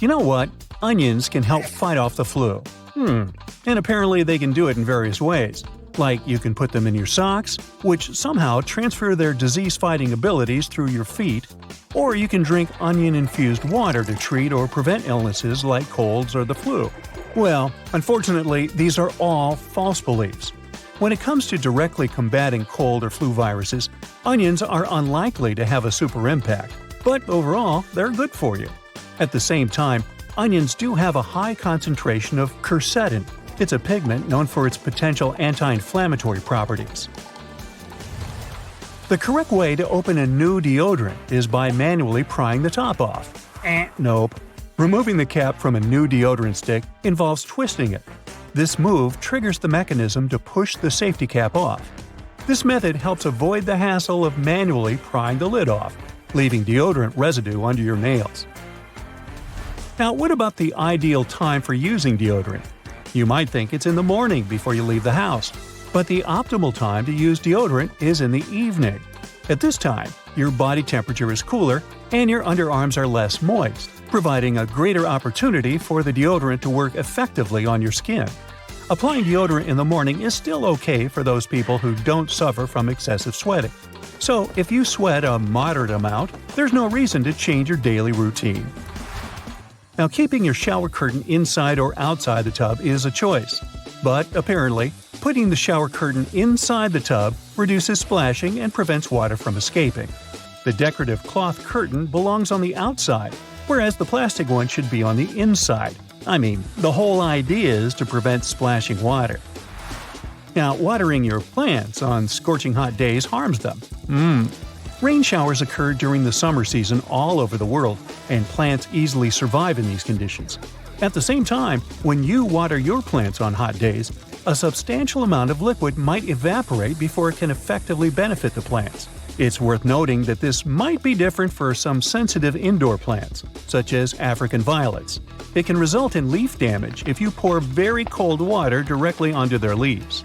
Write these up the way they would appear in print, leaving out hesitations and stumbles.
You know what? Onions can help fight off the flu. And apparently they can do it in various ways. Like you can put them in your socks, which somehow transfer their disease-fighting abilities through your feet, or you can drink onion-infused water to treat or prevent illnesses like colds or the flu. Well, unfortunately, these are all false beliefs. When it comes to directly combating cold or flu viruses, onions are unlikely to have a super impact, but overall, they're good for you. At the same time, onions do have a high concentration of quercetin. It's a pigment known for its potential anti-inflammatory properties. The correct way to open a new deodorant is by manually prying the top off. Nope. Removing the cap from a new deodorant stick involves twisting it. This move triggers the mechanism to push the safety cap off. This method helps avoid the hassle of manually prying the lid off, leaving deodorant residue under your nails. Now, what about the ideal time for using deodorant? You might think it's in the morning before you leave the house, but the optimal time to use deodorant is in the evening. At this time, your body temperature is cooler and your underarms are less moist, providing a greater opportunity for the deodorant to work effectively on your skin. Applying deodorant in the morning is still okay for those people who don't suffer from excessive sweating. So, if you sweat a moderate amount, there's no reason to change your daily routine. Now, keeping your shower curtain inside or outside the tub is a choice. But apparently, putting the shower curtain inside the tub reduces splashing and prevents water from escaping. The decorative cloth curtain belongs on the outside, whereas the plastic one should be on the inside. I mean, the whole idea is to prevent splashing water. Now, watering your plants on scorching hot days harms them. Rain showers occur during the summer season all over the world, and plants easily survive in these conditions. At the same time, when you water your plants on hot days, a substantial amount of liquid might evaporate before it can effectively benefit the plants. It's worth noting that this might be different for some sensitive indoor plants, such as African violets. It can result in leaf damage if you pour very cold water directly onto their leaves.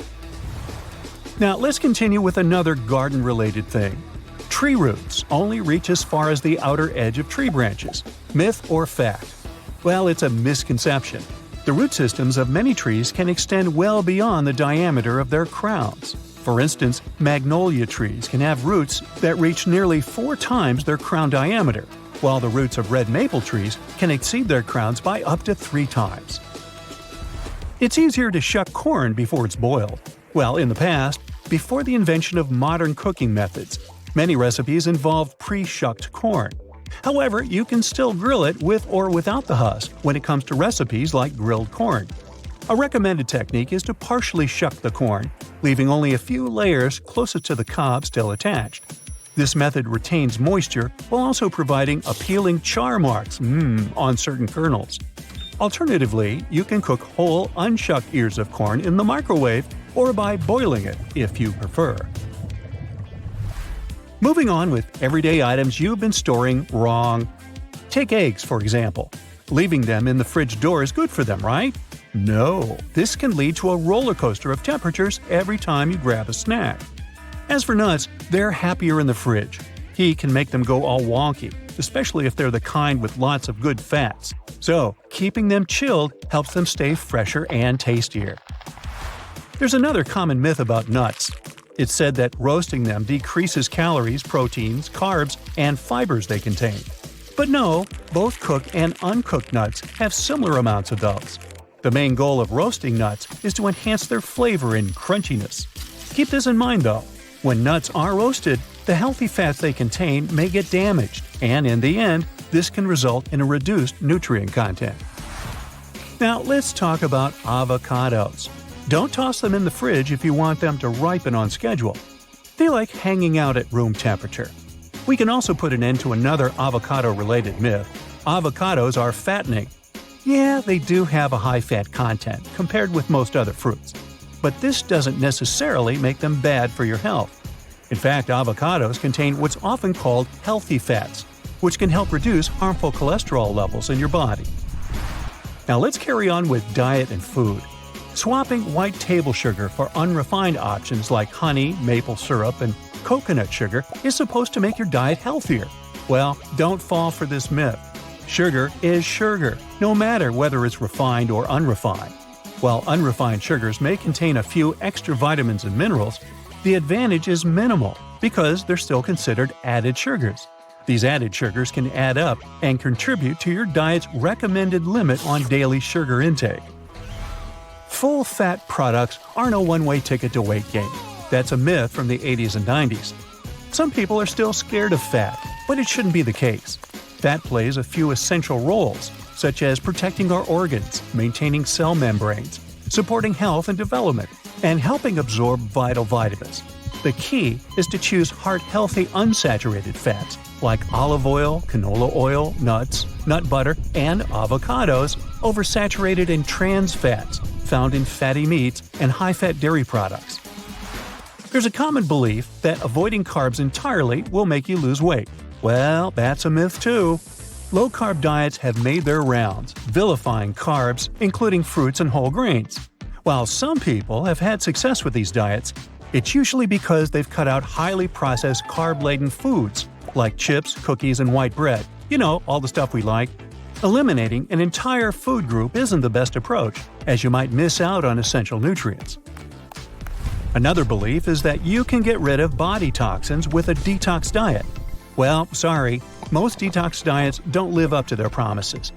Now, let's continue with another garden-related thing. Tree roots only reach as far as the outer edge of tree branches. Myth or fact? Well, it's a misconception. The root systems of many trees can extend well beyond the diameter of their crowns. For instance, magnolia trees can have roots that reach nearly 4 times their crown diameter, while the roots of red maple trees can exceed their crowns by up to 3 times. It's easier to shuck corn before it's boiled. Well, in the past, before the invention of modern cooking methods, many recipes involved pre-shucked corn. However, you can still grill it with or without the husk when it comes to recipes like grilled corn. A recommended technique is to partially shuck the corn, leaving only a few layers closest to the cob still attached. This method retains moisture while also providing appealing char marks on certain kernels. Alternatively, you can cook whole, unshucked ears of corn in the microwave or by boiling it, if you prefer. Moving on with everyday items you've been storing wrong. Take eggs, for example. Leaving them in the fridge door is good for them, right? No, this can lead to a roller coaster of temperatures every time you grab a snack. As for nuts, they're happier in the fridge. Heat can make them go all wonky, especially if they're the kind with lots of good fats. So, keeping them chilled helps them stay fresher and tastier. There's another common myth about nuts. It's said that roasting them decreases calories, proteins, carbs, and fibers they contain. But no, both cooked and uncooked nuts have similar amounts of those. The main goal of roasting nuts is to enhance their flavor and crunchiness. Keep this in mind though. When nuts are roasted, the healthy fats they contain may get damaged, and in the end, this can result in a reduced nutrient content. Now let's talk about avocados. Don't toss them in the fridge if you want them to ripen on schedule. They like hanging out at room temperature. We can also put an end to another avocado-related myth. Avocados are fattening. Yeah, they do have a high fat content compared with most other fruits. But this doesn't necessarily make them bad for your health. In fact, avocados contain what's often called healthy fats, which can help reduce harmful cholesterol levels in your body. Now let's carry on with diet and food. Swapping white table sugar for unrefined options like honey, maple syrup, and coconut sugar is supposed to make your diet healthier. Well, don't fall for this myth. Sugar is sugar, no matter whether it's refined or unrefined. While unrefined sugars may contain a few extra vitamins and minerals, the advantage is minimal because they're still considered added sugars. These added sugars can add up and contribute to your diet's recommended limit on daily sugar intake. Full-fat products aren't a one-way ticket to weight gain. That's a myth from the 80s and 90s. Some people are still scared of fat, but it shouldn't be the case. Fat plays a few essential roles, such as protecting our organs, maintaining cell membranes, supporting health and development, and helping absorb vital vitamins. The key is to choose heart-healthy unsaturated fats like olive oil, canola oil, nuts, nut butter, and avocados over saturated and trans fats found in fatty meats and high-fat dairy products. There's a common belief that avoiding carbs entirely will make you lose weight. Well, that's a myth too. Low-carb diets have made their rounds, vilifying carbs, including fruits and whole grains. While some people have had success with these diets, it's usually because they've cut out highly processed carb-laden foods like chips, cookies, and white bread. You know, all the stuff we like. Eliminating an entire food group isn't the best approach, as you might miss out on essential nutrients. Another belief is that you can get rid of body toxins with a detox diet. Well, sorry, most detox diets don't live up to their promises.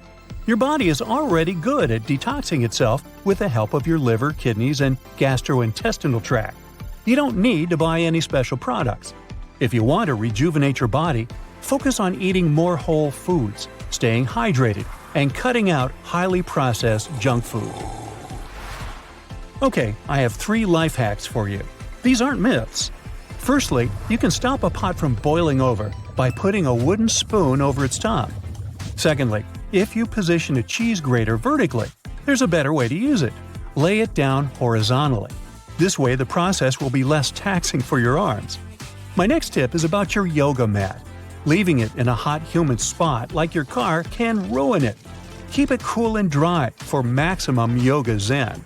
Your body is already good at detoxing itself with the help of your liver, kidneys, and gastrointestinal tract. You don't need to buy any special products. If you want to rejuvenate your body, focus on eating more whole foods, staying hydrated, and cutting out highly processed junk food. Okay, I have 3 life hacks for you. These aren't myths. Firstly, you can stop a pot from boiling over by putting a wooden spoon over its top. Secondly, if you position a cheese grater vertically, there's a better way to use it. Lay it down horizontally. This way the process will be less taxing for your arms. My next tip is about your yoga mat. Leaving it in a hot, humid spot like your car can ruin it. Keep it cool and dry for maximum yoga zen.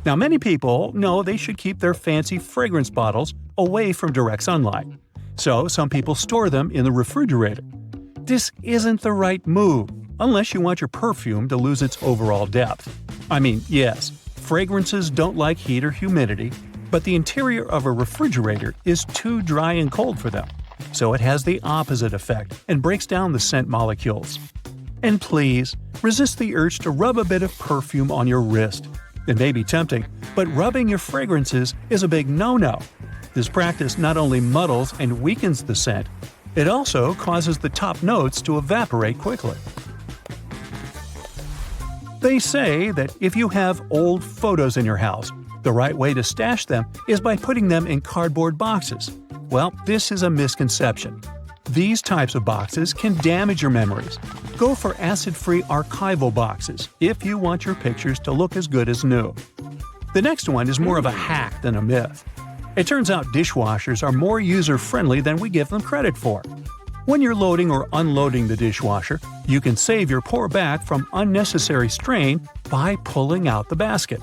Now, many people know they should keep their fancy fragrance bottles away from direct sunlight. So, some people store them in the refrigerator. This isn't the right move, unless you want your perfume to lose its overall depth. I mean, yes, fragrances don't like heat or humidity, but the interior of a refrigerator is too dry and cold for them. So it has the opposite effect and breaks down the scent molecules. And please, resist the urge to rub a bit of perfume on your wrist. It may be tempting, but rubbing your fragrances is a big no-no. This practice not only muddles and weakens the scent, it also causes the top notes to evaporate quickly. They say that if you have old photos in your house, the right way to stash them is by putting them in cardboard boxes. Well, this is a misconception. These types of boxes can damage your memories. Go for acid-free archival boxes if you want your pictures to look as good as new. The next one is more of a hack than a myth. It turns out dishwashers are more user-friendly than we give them credit for. When you're loading or unloading the dishwasher, you can save your poor back from unnecessary strain by pulling out the basket.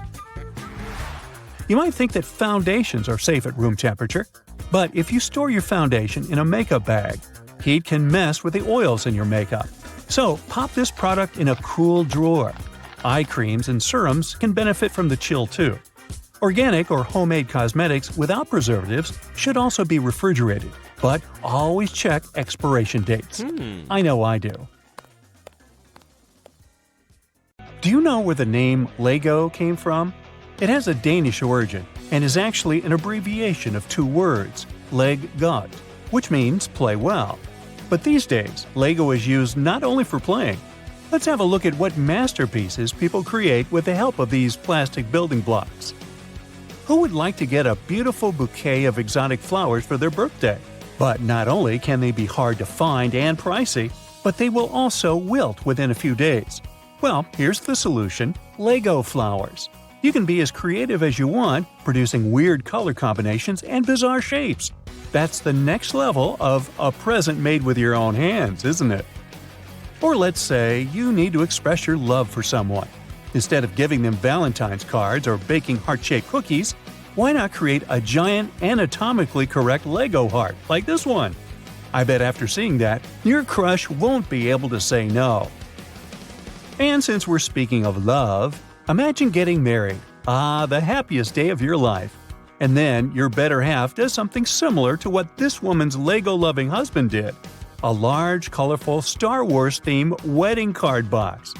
You might think that foundations are safe at room temperature, but if you store your foundation in a makeup bag, heat can mess with the oils in your makeup. So pop this product in a cool drawer. Eye creams and serums can benefit from the chill too. Organic or homemade cosmetics without preservatives should also be refrigerated, but always check expiration dates. I know I do. Do you know where the name Lego came from? It has a Danish origin and is actually an abbreviation of 2 words, leg godt, which means play well. But these days, Lego is used not only for playing. Let's have a look at what masterpieces people create with the help of these plastic building blocks. Who would like to get a beautiful bouquet of exotic flowers for their birthday? But not only can they be hard to find and pricey, but they will also wilt within a few days. Well, here's the solution: Lego flowers. You can be as creative as you want, producing weird color combinations and bizarre shapes. That's the next level of a present made with your own hands, isn't it? Or let's say you need to express your love for someone. Instead of giving them Valentine's cards or baking heart-shaped cookies, why not create a giant anatomically correct Lego heart like this one? I bet after seeing that, your crush won't be able to say no. And since we're speaking of love, imagine getting married. The happiest day of your life. And then your better half does something similar to what this woman's Lego-loving husband did. A large, colorful Star Wars-themed wedding card box.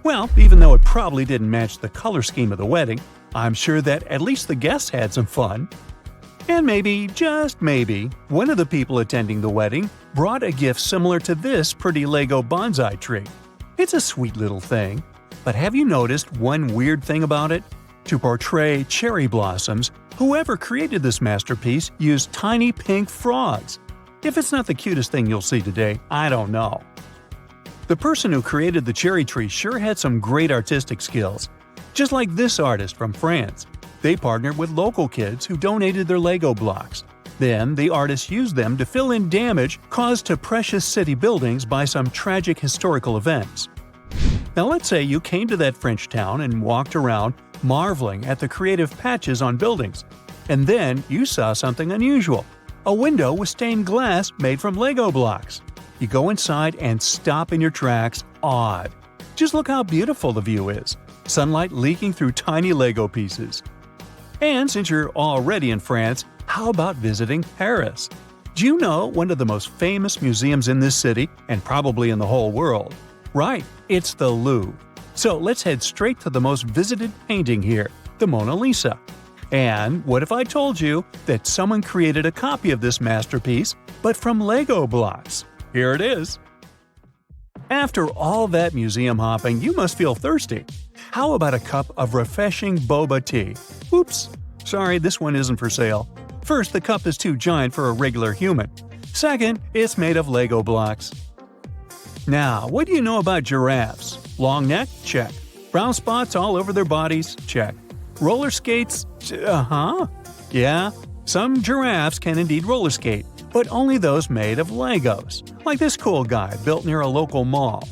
Well, even though it probably didn't match the color scheme of the wedding, I'm sure that at least the guests had some fun. And maybe, just maybe, one of the people attending the wedding brought a gift similar to this pretty Lego bonsai tree. It's a sweet little thing. But have you noticed one weird thing about it? To portray cherry blossoms, whoever created this masterpiece used tiny pink frogs. If it's not the cutest thing you'll see today, I don't know. The person who created the cherry tree sure had some great artistic skills. Just like this artist from France. They partnered with local kids who donated their Lego blocks. Then, the artist used them to fill in damage caused to precious city buildings by some tragic historical events. Now let's say you came to that French town and walked around, marveling at the creative patches on buildings. And then you saw something unusual. A window with stained glass made from Lego blocks. You go inside and stop in your tracks, awed. Just look how beautiful the view is. Sunlight leaking through tiny Lego pieces. And since you're already in France, how about visiting Paris? Do you know one of the most famous museums in this city, and probably in the whole world? Right, it's the Louvre. So let's head straight to the most visited painting here, the Mona Lisa. And what if I told you that someone created a copy of this masterpiece, but from Lego blocks? Here it is. After all that museum hopping, you must feel thirsty. How about a cup of refreshing boba tea? Oops, sorry, this one isn't for sale. First, the cup is too giant for a regular human. Second, it's made of Lego blocks. Now, what do you know about giraffes? Long neck? Check. Brown spots all over their bodies? Check. Roller skates? Yeah, some giraffes can indeed roller skate, but only those made of Legos, like this cool guy built near a local mall.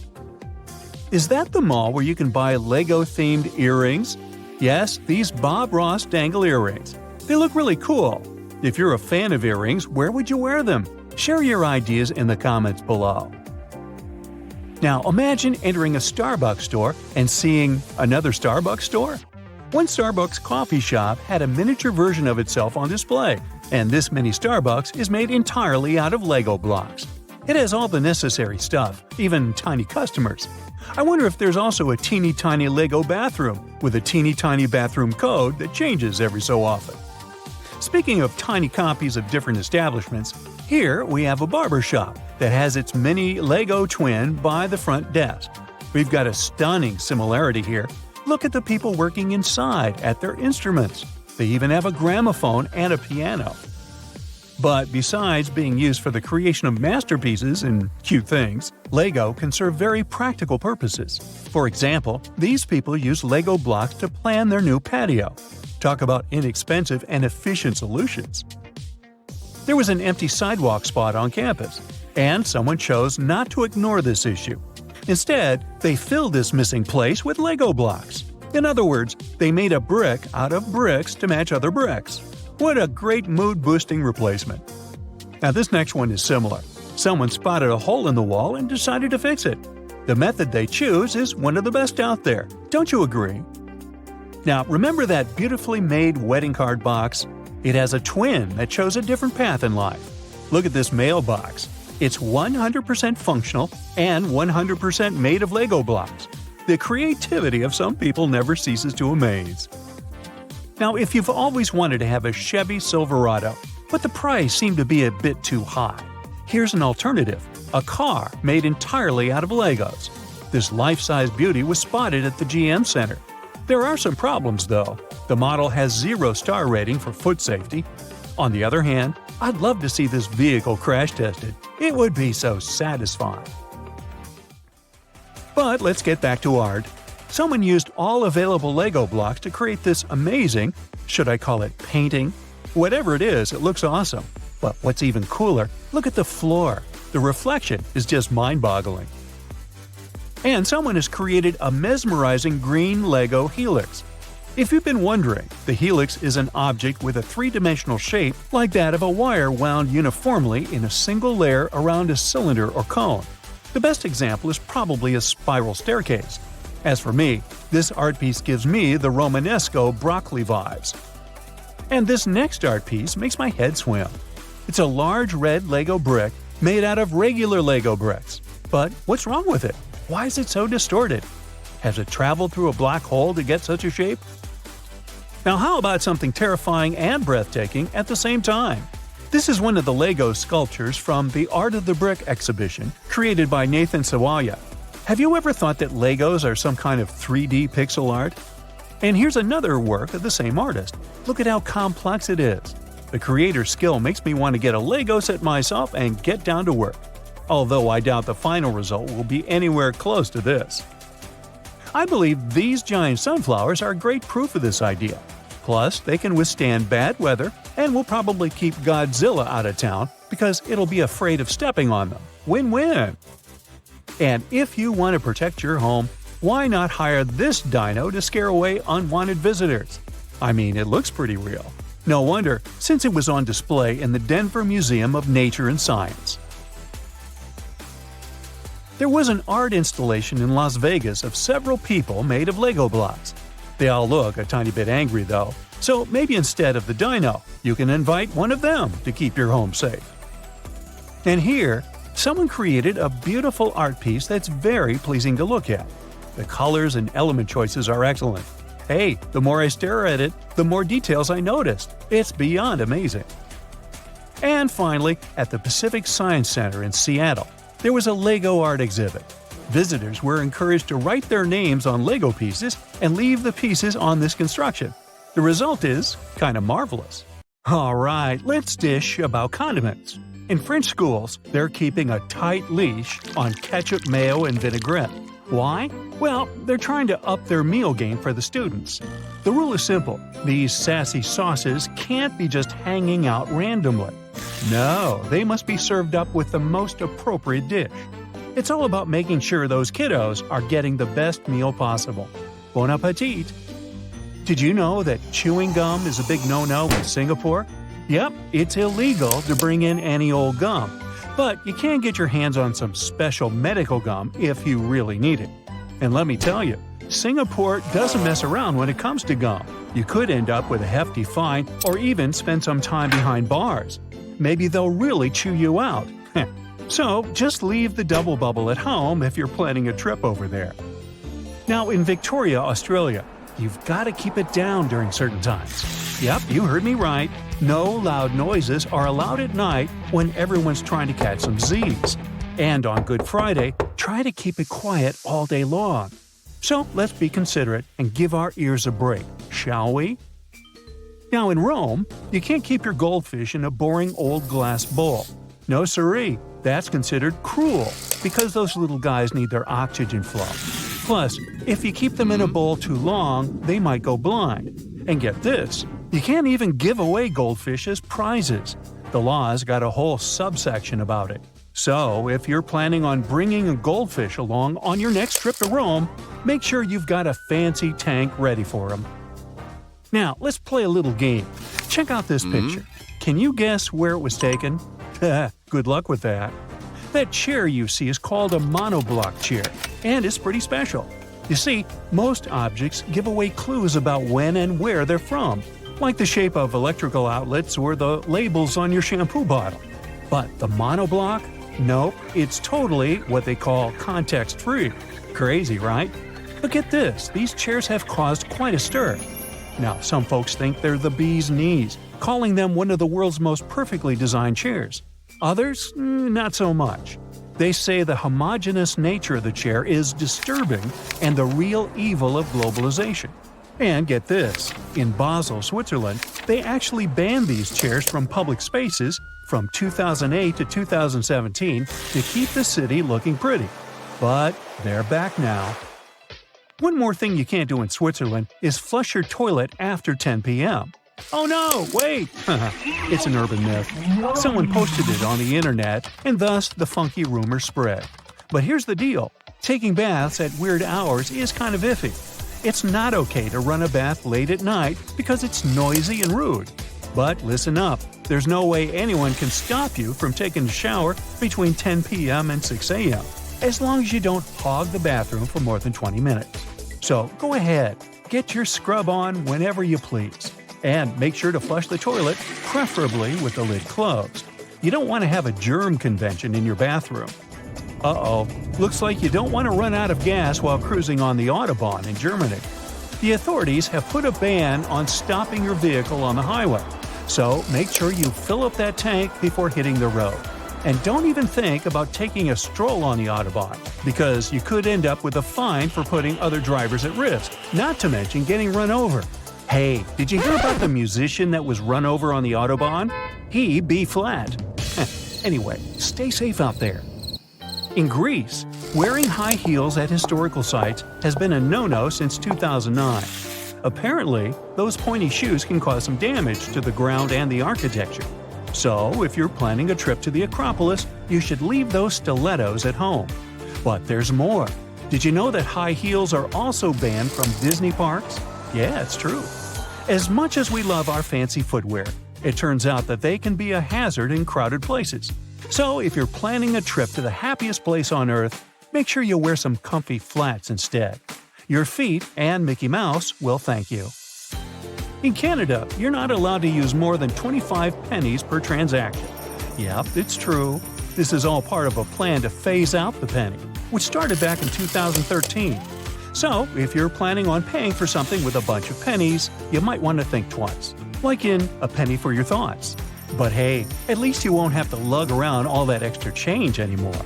Is that the mall where you can buy Lego-themed earrings? Yes, these Bob Ross dangle earrings. They look really cool. If you're a fan of earrings, where would you wear them? Share your ideas in the comments below. Now imagine entering a Starbucks store and seeing another Starbucks store. One Starbucks coffee shop had a miniature version of itself on display, and this mini Starbucks is made entirely out of Lego blocks. It has all the necessary stuff, even tiny customers. I wonder if there's also a teeny tiny Lego bathroom with a teeny tiny bathroom code that changes every so often. Speaking of tiny copies of different establishments, here we have a barber shop that has its mini Lego twin by the front desk. We've got a stunning similarity here. Look at the people working inside at their instruments. They even have a gramophone and a piano. But besides being used for the creation of masterpieces and cute things, Lego can serve very practical purposes. For example, these people use Lego blocks to plan their new patio. Talk about inexpensive and efficient solutions. There was an empty sidewalk spot on campus, and someone chose not to ignore this issue. Instead, they filled this missing place with Lego blocks. In other words, they made a brick out of bricks to match other bricks. What a great mood-boosting replacement. Now this next one is similar. Someone spotted a hole in the wall and decided to fix it. The method they choose is one of the best out there. Don't you agree? Now remember that beautifully made wedding card box? It has a twin that chose a different path in life. Look at this mailbox. It's 100% functional and 100% made of Lego blocks. The creativity of some people never ceases to amaze. Now, if you've always wanted to have a Chevy Silverado, but the price seemed to be a bit too high, here's an alternative: a car made entirely out of Legos. This life-size beauty was spotted at the GM Center. There are some problems, though. The model has 0-star rating for foot safety. On the other hand, I'd love to see this vehicle crash tested. It would be so satisfying. But let's get back to art. Someone used all available Lego blocks to create this amazing, should I call it painting? Whatever it is, it looks awesome. But what's even cooler, look at the floor. The reflection is just mind-boggling. And someone has created a mesmerizing green Lego helix. If you've been wondering, the helix is an object with a three-dimensional shape like that of a wire wound uniformly in a single layer around a cylinder or cone. The best example is probably a spiral staircase. As for me, this art piece gives me the Romanesco broccoli vibes. And this next art piece makes my head swim. It's a large red Lego brick made out of regular Lego bricks. But what's wrong with it? Why is it so distorted? Has it traveled through a black hole to get such a shape? Now how about something terrifying and breathtaking at the same time? This is one of the Lego sculptures from the Art of the Brick exhibition created by Nathan Sawaya. Have you ever thought that Legos are some kind of 3D pixel art? And here's another work of the same artist. Look at how complex it is. The creator's skill makes me want to get a Lego set myself and get down to work. Although I doubt the final result will be anywhere close to this. I believe these giant sunflowers are great proof of this idea. Plus, they can withstand bad weather and will probably keep Godzilla out of town because it'll be afraid of stepping on them. Win-win! And if you want to protect your home, why not hire this dino to scare away unwanted visitors? I mean, it looks pretty real. No wonder, since it was on display in the Denver Museum of Nature and Science. There was an art installation in Las Vegas of several people made of Lego blocks. They all look a tiny bit angry though, so maybe instead of the dino, you can invite one of them to keep your home safe. And here, someone created a beautiful art piece that's very pleasing to look at. The colors and element choices are excellent. Hey, the more I stare at it, the more details I noticed. It's beyond amazing. And finally, at the Pacific Science Center in Seattle, there was a Lego art exhibit. Visitors were encouraged to write their names on Lego pieces and leave the pieces on this construction. The result is kind of marvelous. Alright, let's dish about condiments. In French schools, they're keeping a tight leash on ketchup, mayo, and vinaigrette. Why? Well, they're trying to up their meal game for the students. The rule is simple. These sassy sauces can't be just hanging out randomly. No, they must be served up with the most appropriate dish. It's all about making sure those kiddos are getting the best meal possible. Bon appetit! Did you know that chewing gum is a big no-no in Singapore? Yep, it's illegal to bring in any old gum. But you can get your hands on some special medical gum if you really need it. And let me tell you, Singapore doesn't mess around when it comes to gum. You could end up with a hefty fine or even spend some time behind bars. Maybe they'll really chew you out. So just leave the double bubble at home if you're planning a trip over there. Now in Victoria, Australia, you've got to keep it down during certain times. Yep, you heard me right. No loud noises are allowed at night when everyone's trying to catch some Z's. And on Good Friday, try to keep it quiet all day long. So let's be considerate and give our ears a break, shall we? Now in Rome, you can't keep your goldfish in a boring old glass bowl. No siree, that's considered cruel because those little guys need their oxygen flow. Plus, if you keep them in a bowl too long, they might go blind. And get this, you can't even give away goldfish as prizes. The law's got a whole subsection about it. So, if you're planning on bringing a goldfish along on your next trip to Rome, make sure you've got a fancy tank ready for them. Now, let's play a little game. Check out this picture. Can you guess where it was taken? Good luck with that. That chair you see is called a monoblock chair, and it's pretty special. You see, most objects give away clues about when and where they're from, like the shape of electrical outlets or the labels on your shampoo bottle. But the monoblock? Nope, it's totally what they call context-free. Crazy, right? But get this, these chairs have caused quite a stir. Now, some folks think they're the bee's knees, calling them one of the world's most perfectly designed chairs. Others, not so much. They say the homogeneous nature of the chair is disturbing and the real evil of globalization. And get this, in Basel, Switzerland, they actually banned these chairs from public spaces from 2008 to 2017 to keep the city looking pretty. But they're back now. One more thing you can't do in Switzerland is flush your toilet after 10 p.m. Oh no, wait! It's an urban myth. Someone posted it on the internet, and thus the funky rumor spread. But here's the deal. Taking baths at weird hours is kind of iffy. It's not okay to run a bath late at night because it's noisy and rude. But listen up, there's no way anyone can stop you from taking a shower between 10 p.m. and 6 a.m., as long as you don't hog the bathroom for more than 20 minutes. So go ahead, get your scrub on whenever you please. And make sure to flush the toilet, preferably with the lid closed. You don't want to have a germ convention in your bathroom. Uh-oh, looks like you don't want to run out of gas while cruising on the Autobahn in Germany. The authorities have put a ban on stopping your vehicle on the highway, so make sure you fill up that tank before hitting the road. And don't even think about taking a stroll on the Autobahn, because you could end up with a fine for putting other drivers at risk, not to mention getting run over. Hey, did you hear about the musician that was run over on the Autobahn? He B-flat. Anyway, stay safe out there. In Greece, wearing high heels at historical sites has been a no-no since 2009. Apparently, those pointy shoes can cause some damage to the ground and the architecture. So, if you're planning a trip to the Acropolis, you should leave those stilettos at home. But there's more. Did you know that high heels are also banned from Disney parks? Yeah, it's true. As much as we love our fancy footwear, it turns out that they can be a hazard in crowded places. So if you're planning a trip to the happiest place on Earth, make sure you wear some comfy flats instead. Your feet and Mickey Mouse will thank you. In Canada, you're not allowed to use more than 25 pennies per transaction. Yep, it's true. This is all part of a plan to phase out the penny, which started back in 2013. So, if you're planning on paying for something with a bunch of pennies, you might want to think twice. Like in a penny for your thoughts. But hey, at least you won't have to lug around all that extra change anymore.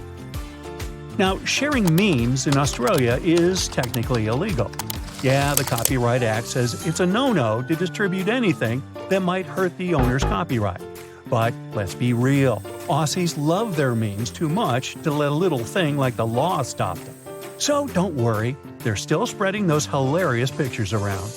Now, sharing memes in Australia is technically illegal. Yeah, the Copyright Act says it's a no-no to distribute anything that might hurt the owner's copyright. But let's be real, Aussies love their memes too much to let a little thing like the law stop them. So don't worry, they're still spreading those hilarious pictures around.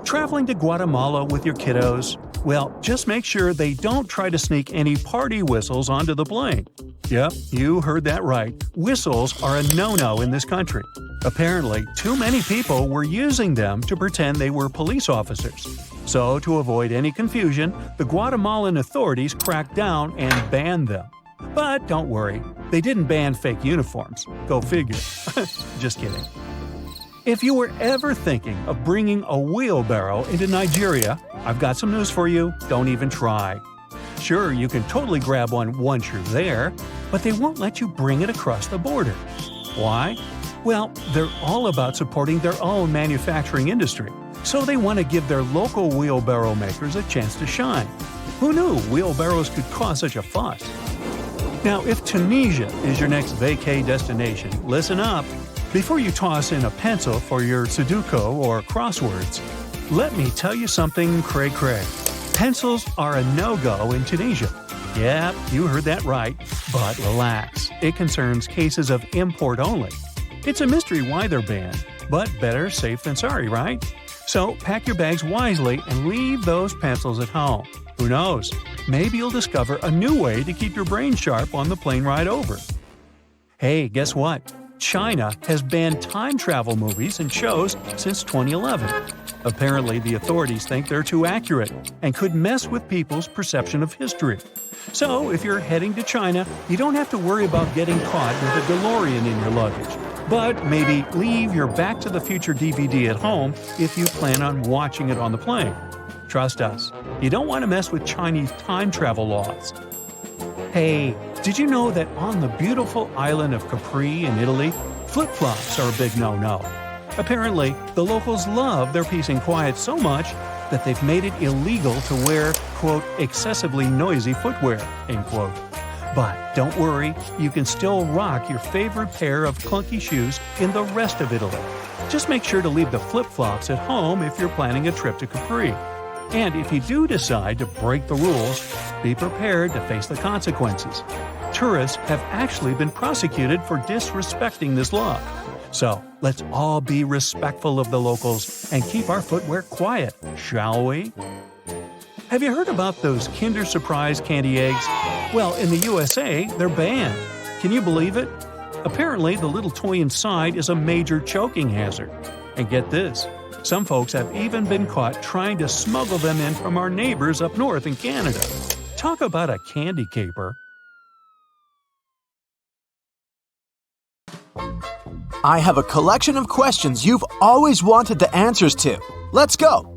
Traveling to Guatemala with your kiddos? Well, just make sure they don't try to sneak any party whistles onto the plane. Yep, you heard that right. Whistles are a no-no in this country. Apparently, too many people were using them to pretend they were police officers. So, to avoid any confusion, the Guatemalan authorities cracked down and banned them. But don't worry, they didn't ban fake uniforms. Go figure. Just kidding. If you were ever thinking of bringing a wheelbarrow into Nigeria, I've got some news for you. Don't even try. Sure, you can totally grab one once you're there, but they won't let you bring it across the border. Why? Well, they're all about supporting their own manufacturing industry, so they want to give their local wheelbarrow makers a chance to shine. Who knew wheelbarrows could cause such a fuss? Now, if Tunisia is your next vacay destination, listen up. Before you toss in a pencil for your Sudoku or crosswords, let me tell you something cray-cray. Pencils are a no-go in Tunisia. Yep, you heard that right. But relax, it concerns cases of import only. It's a mystery why they're banned, but better safe than sorry, right? So pack your bags wisely and leave those pencils at home. Who knows? Maybe you'll discover a new way to keep your brain sharp on the plane ride over. Hey, guess what? China has banned time travel movies and shows since 2011. Apparently, the authorities think they're too accurate and could mess with people's perception of history. So, if you're heading to China, you don't have to worry about getting caught with a DeLorean in your luggage. But maybe leave your Back to the Future DVD at home if you plan on watching it on the plane. Trust us, you don't want to mess with Chinese time travel laws. Hey, did you know that on the beautiful island of Capri in Italy, flip-flops are a big no-no? Apparently, the locals love their peace and quiet so much that they've made it illegal to wear, quote, excessively noisy footwear, end quote. But don't worry, you can still rock your favorite pair of clunky shoes in the rest of Italy. Just make sure to leave the flip-flops at home if you're planning a trip to Capri. And if you do decide to break the rules, be prepared to face the consequences. Tourists have actually been prosecuted for disrespecting this law. So, let's all be respectful of the locals and keep our footwear quiet, shall we? Have you heard about those Kinder Surprise candy eggs? Well, in the USA, they're banned. Can you believe it? Apparently, the little toy inside is a major choking hazard. And get this, some folks have even been caught trying to smuggle them in from our neighbors up north in Canada. Talk about a candy caper. I have a collection of questions you've always wanted the answers to. Let's go!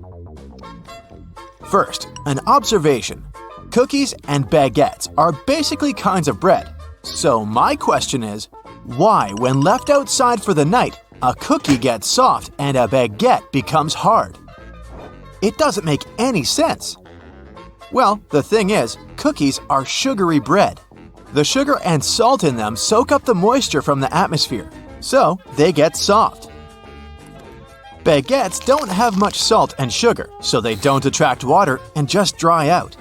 First, an observation. Cookies and baguettes are basically kinds of bread. So my question is, why, when left outside for the night, a cookie gets soft and a baguette becomes hard? It doesn't make any sense. Well, the thing is, cookies are sugary bread. The sugar and salt in them soak up the moisture from the atmosphere, so they get soft. Baguettes don't have much salt and sugar, so they don't attract water and just dry out.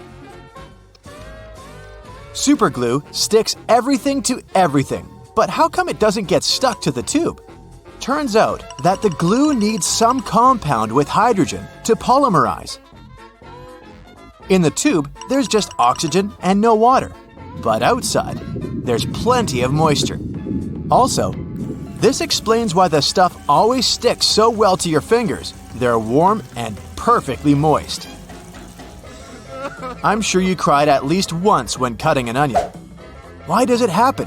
Superglue sticks everything to everything, but how come it doesn't get stuck to the tube? Turns out that the glue needs some compound with hydrogen to polymerize. In the tube, there's just oxygen and no water, but outside, there's plenty of moisture. Also, this explains why the stuff always sticks so well to your fingers. They're warm and perfectly moist. I'm sure you cried at least once when cutting an onion. Why does it happen?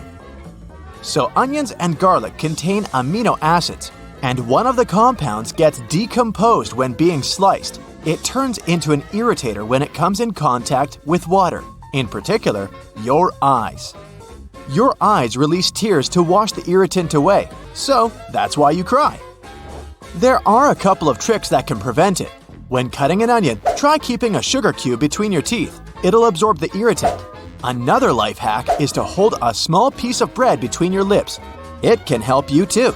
So onions and garlic contain amino acids, and one of the compounds gets decomposed when being sliced. It turns into an irritator when it comes in contact with water, in particular, your eyes. Your eyes release tears to wash the irritant away, so that's why you cry. There are a couple of tricks that can prevent it. When cutting an onion, try keeping a sugar cube between your teeth. It'll absorb the irritant. Another life hack is to hold a small piece of bread between your lips. It can help you too.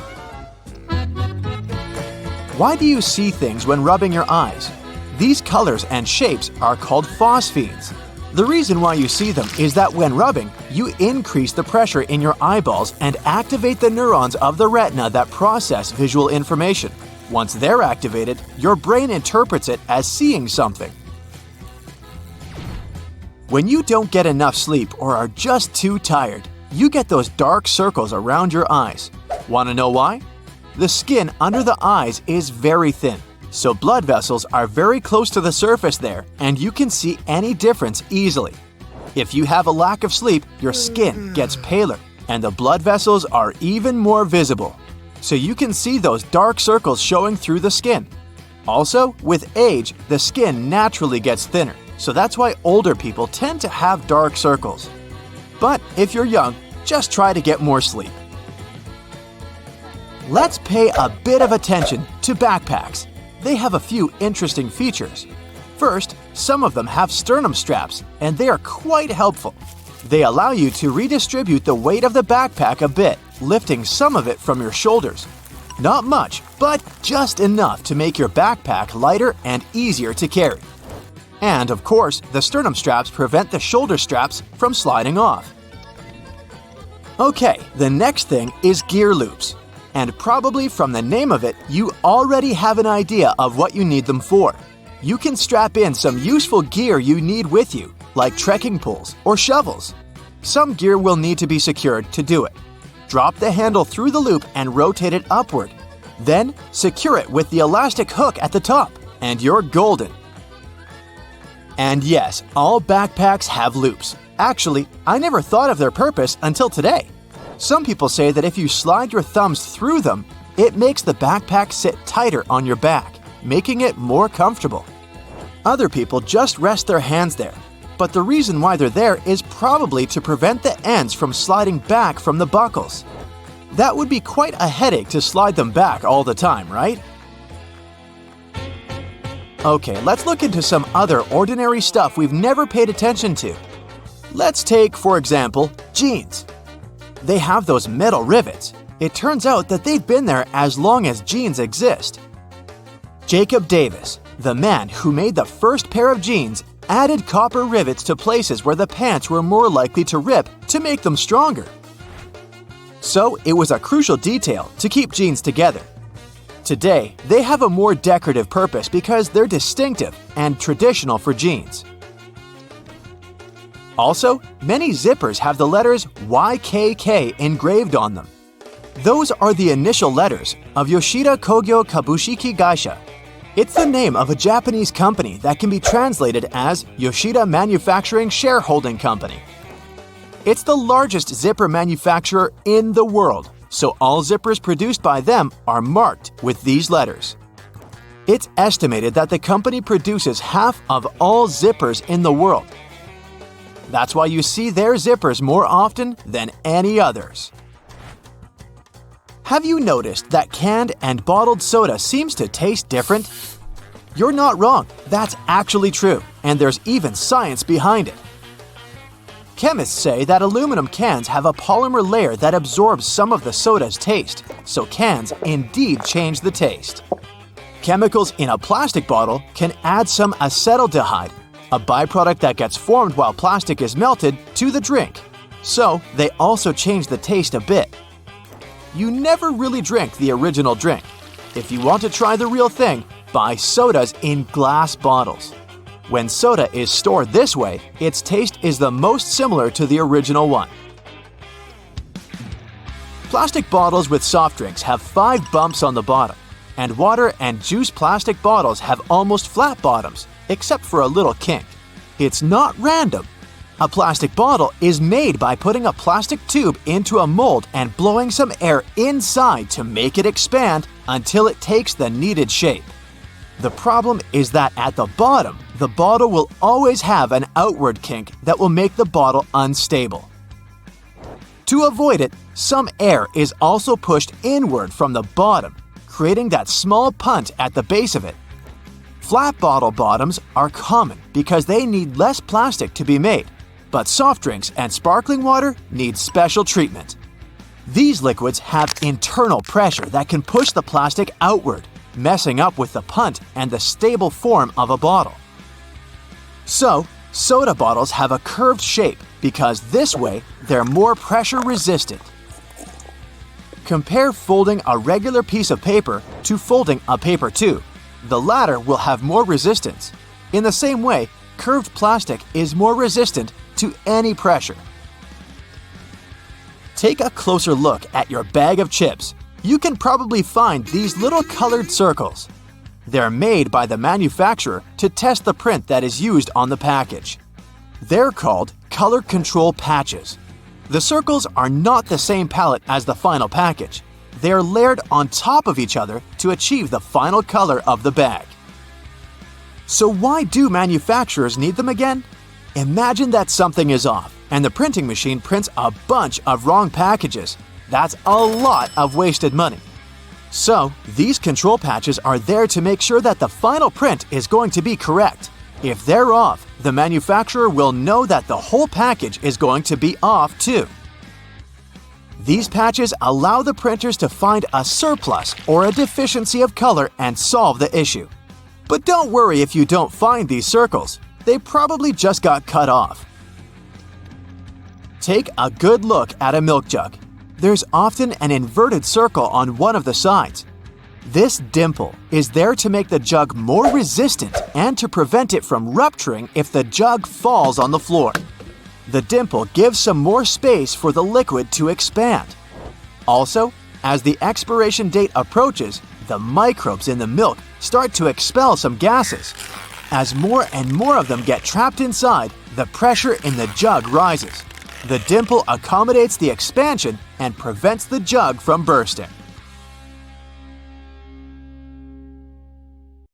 Why do you see things when rubbing your eyes? These colors and shapes are called phosphenes. The reason why you see them is that when rubbing, you increase the pressure in your eyeballs and activate the neurons of the retina that process visual information. Once they're activated, your brain interprets it as seeing something. When you don't get enough sleep or are just too tired, you get those dark circles around your eyes. Want to know why? The skin under the eyes is very thin, so blood vessels are very close to the surface there, and you can see any difference easily. If you have a lack of sleep, your skin gets paler, and the blood vessels are even more visible. So you can see those dark circles showing through the skin. Also, with age, the skin naturally gets thinner, so that's why older people tend to have dark circles. But if you're young, just try to get more sleep. Let's pay a bit of attention to backpacks. They have a few interesting features. First, some of them have sternum straps, and they are quite helpful. They allow you to redistribute the weight of the backpack a bit, lifting some of it from your shoulders. Not much, but just enough to make your backpack lighter and easier to carry. And of course, the sternum straps prevent the shoulder straps from sliding off. Okay, the next thing is gear loops. And probably from the name of it, you already have an idea of what you need them for. You can strap in some useful gear you need with you, like trekking poles or shovels. Some gear will need to be secured to do it. Drop the handle through the loop and rotate it upward. Then, secure it with the elastic hook at the top, and you're golden. And yes, all backpacks have loops. Actually, I never thought of their purpose until today. Some people say that if you slide your thumbs through them, it makes the backpack sit tighter on your back, making it more comfortable. Other people just rest their hands there, but the reason why they're there is probably to prevent the ends from sliding back from the buckles. That would be quite a headache to slide them back all the time, right? Okay, let's look into some other ordinary stuff we've never paid attention to. Let's take, for example, jeans. They have those metal rivets. It turns out that they've been there as long as jeans exist. Jacob Davis, the man who made the first pair of jeans, added copper rivets to places where the pants were more likely to rip to make them stronger. So it was a crucial detail to keep jeans together. Today, they have a more decorative purpose because they're distinctive and traditional for jeans. Also, many zippers have the letters YKK engraved on them. Those are the initial letters of Yoshida Kogyo Kabushiki Gaisha. It's the name of a Japanese company that can be translated as Yoshida Manufacturing Shareholding Company. It's the largest zipper manufacturer in the world, so all zippers produced by them are marked with these letters. It's estimated that the company produces half of all zippers in the world. That's why you see their zippers more often than any others. Have you noticed that canned and bottled soda seems to taste different? You're not wrong, that's actually true, and there's even science behind it. Chemists say that aluminum cans have a polymer layer that absorbs some of the soda's taste, so cans indeed change the taste. Chemicals in a plastic bottle can add some acetaldehyde, a byproduct that gets formed while plastic is melted, to the drink. So, they also change the taste a bit. You never really drink the original drink. If you want to try the real thing, buy sodas in glass bottles. When soda is stored this way, its taste is the most similar to the original one. Plastic bottles with soft drinks have 5 bumps on the bottom, and water and juice plastic bottles have almost flat bottoms, except for a little kink. It's not random. A plastic bottle is made by putting a plastic tube into a mold and blowing some air inside to make it expand until it takes the needed shape. The problem is that at the bottom, the bottle will always have an outward kink that will make the bottle unstable. To avoid it, some air is also pushed inward from the bottom, creating that small punt at the base of it. Flat bottle bottoms are common because they need less plastic to be made, but soft drinks and sparkling water need special treatment. These liquids have internal pressure that can push the plastic outward, messing up with the punt and the stable form of a bottle. So, soda bottles have a curved shape because this way they're more pressure resistant. Compare folding a regular piece of paper to folding a paper tube. The latter will have more resistance. In the same way, curved plastic is more resistant to any pressure. Take a closer look at your bag of chips. You can probably find these little colored circles. They're made by the manufacturer to test the print that is used on the package. They're called color control patches. The circles are not the same palette as the final package. They're layered on top of each other to achieve the final color of the bag. So why do manufacturers need them again? Imagine that something is off and the printing machine prints a bunch of wrong packages. That's a lot of wasted money. So, these control patches are there to make sure that the final print is going to be correct. If they're off, the manufacturer will know that the whole package is going to be off too. These patches allow the printers to find a surplus or a deficiency of color and solve the issue. But don't worry if you don't find these circles. They probably just got cut off. Take a good look at a milk jug. There's often an inverted circle on one of the sides. This dimple is there to make the jug more resistant and to prevent it from rupturing if the jug falls on the floor. The dimple gives some more space for the liquid to expand. Also, as the expiration date approaches, the microbes in the milk start to expel some gases. As more and more of them get trapped inside, the pressure in the jug rises. The dimple accommodates the expansion and prevents the jug from bursting.